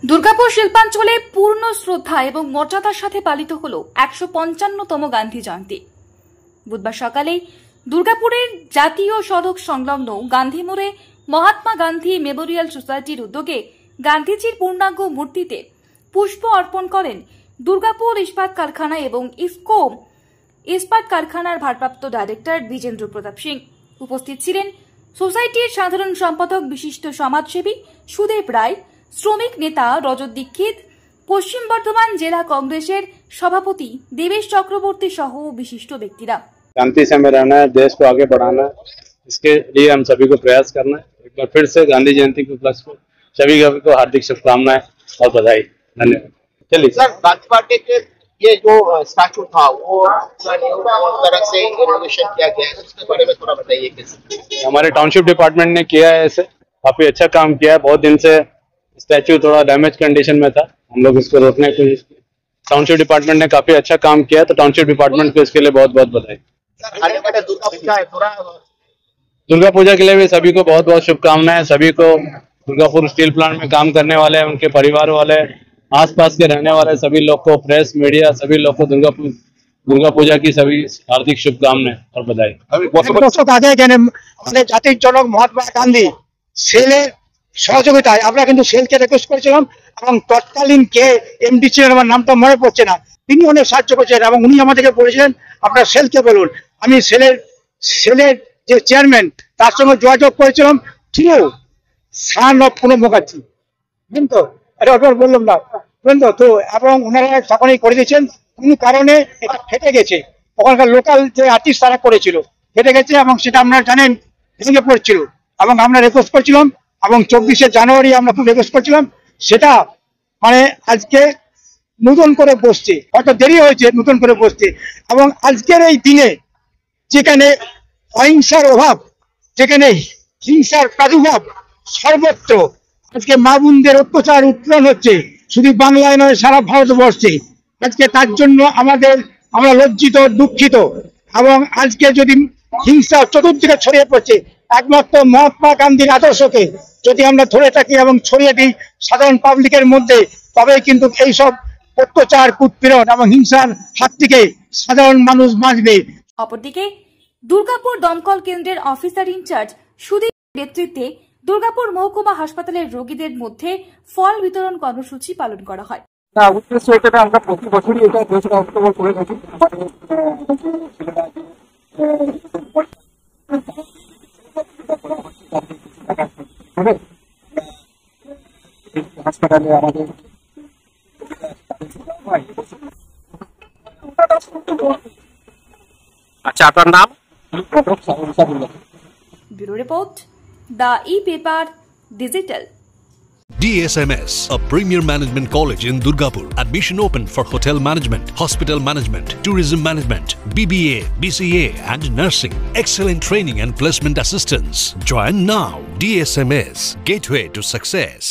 দুর্গাপুর শিল্পাঞ্চলে পূর্ণ শ্রদ্ধা এবং মর্যাদার সাথে পালিত হল ১৫৫তম গান্ধী জয়ন্তী। বুধবার সকালে দুর্গাপুরের জাতীয় সড়ক সংলগ্ন গান্ধী মোড়ে মহাত্মা গান্ধী মেমোরিয়াল সোসাইটির উদ্যোগে গান্ধীজির পূর্ণাঙ্গ মূর্তিতে পুষ্প অর্পণ করেন দুর্গাপুর ইস্পাত কারখানা এবং ইফকো ইস্পাত কারখানার ভারপ্রাপ্ত ডাইরেক্টর বিজেন্দ্র প্রতাপ সিং। উপস্থিত ছিলেন সোসাইটির সাধারণ সম্পাদক বিশিষ্ট সমাজসেবী সুদেব রায়, শ্রমিক নেতা রজত দীক্ষিত, পশ্চিম বর্ধমান জেলা কংগ্রেসের সভাপতি দেবেশ চক্রবর্তী सह विशिष्ट व्यक्तिरा। शांति से में रहना है, देश को आगे बढ़ाना है, इसके लिए हम सभी को प्रयास करना है। एक बार फिर से गांधी जयंती के उपलक्ष्य में सभी को हार्दिक शुभकामनाएं और बधाई। धन्यवाद। चलिए सर, गांधी पार्टी के ये जो स्टैचू था वो तरह से इनोवेशन किया गया है, उसके बारे में थोड़ा बताइए। कैसे हमारे टाउनशिप डिपार्टमेंट ने किया है, ऐसे काफी अच्छा काम किया है। बहुत दिन से स्टैचू थोड़ा डैमेज कंडीशन में था, हम लोग इसको रोकने की कोशिश की। टाउनशिप डिपार्टमेंट ने काफी अच्छा काम किया है, तो टाउनशिप डिपार्टमेंट को इसके लिए बहुत बहुत बधाई। आने वाले दुर्गा पूजा है, थोड़ा दुर्गा पूजा के लिए भी सभी को बहुत बहुत शुभकामनाएं। सभी को दुर्गापुर स्टील प्लांट में काम करने वाले, उनके परिवार वाले, आसपास के रहने वाले सभी लोग को, प्रेस मीडिया सभी लोग को दुर्गा पूजा की सभी हार्दिक शुभकामनाएं और बधाई। দশক আগে এখানে আমাদের জাতির জনক মহাত্মা গান্ধী সেলের সহযোগিতায় আমরা কিন্তু সেলকে রিকোয়েস্ট করেছিলাম এবং তৎকালীন কে এমডি ছিলেন, আমার নামটা মনে পড়ছে না, তিনি অনেক সাহায্য করেছেন এবং উনি আমাদেরকে বলেছিলেন আপনারা সেলকে বলুন। আমি সেলের যে চেয়ারম্যান তার সঙ্গে যোগাযোগ করেছিলাম, ঠিক সান অফ কোনো মুখার্জি, বুঝলেন তো, এটা বললাম না, বুঝলেন তো, এবং ওনারা সকলেই করে দিয়েছেন। কোন কারণে এটা ফেটে গেছে, ওখানকার লোকাল যে আর্টিস্ট তারা করেছিল, ফেটে গেছে এবং সেটা আপনারা জানেন ভেঙে পড়ছিল এবং আমরা রিকোয়েস্ট করছিলাম এবং ২৪শে জানুয়ারি আমরা খুব রিকোয়েস্ট করছিলাম, সেটা মানে আজকে নতুন করে বসছে, হয়তো দেরি হয়েছে নতুন করে বসছে। এবং আজকের এই দিনে যেখানে অহিংসার অভাব, যেখানে হিংসার প্রাদুর্ভাব সর্বত্র, আজকে মা বোনদের অত্যাচার উৎপীড়ন হচ্ছে, শুধু বাংলায় নয় সারা ভারতবর্ষে। আজকে তার জন্য আমরা লজ্জিত, দুঃখিত। এবং আজকে যদি হিংসা চতুর্দিকে ছড়িয়ে পড়ছে, একমাত্র মহাত্মা গান্ধীর আদর্শকে যদি আমরা ধরে থাকি এবং ছড়িয়ে দিই সাধারণ পাবলিকের মধ্যে, তবে কিন্তু এইসব অত্যাচার, উৎপীড়ন এবং হিংসার হাত থেকে সাধারণ মানুষ বাঁচবে। অপরদিকে দুর্গাপুর দমকল কেন্দ্রের অফিসার ইনচার্জ সুদীপ নেতৃত্বে দুর্গাপুর মহকুমা হাসপাতালের রোগীদের মধ্যে ফল বিতরণ কর্মসূচি পালন করা হয়। উদ্দেশ্য এটা আমরা প্রতি বছরই এটা ২রা অক্টোবর করে থাকি। হাসপাতালে আমাদের আচ্ছা, আপনার নাম? Bureau report, the e-paper digital. DSMS, a premier management college in Durgapur. Admission open for hotel management, hospital management, tourism management, BBA, BCA and nursing. Excellent training and placement assistance. Join now. DSMS, gateway to success.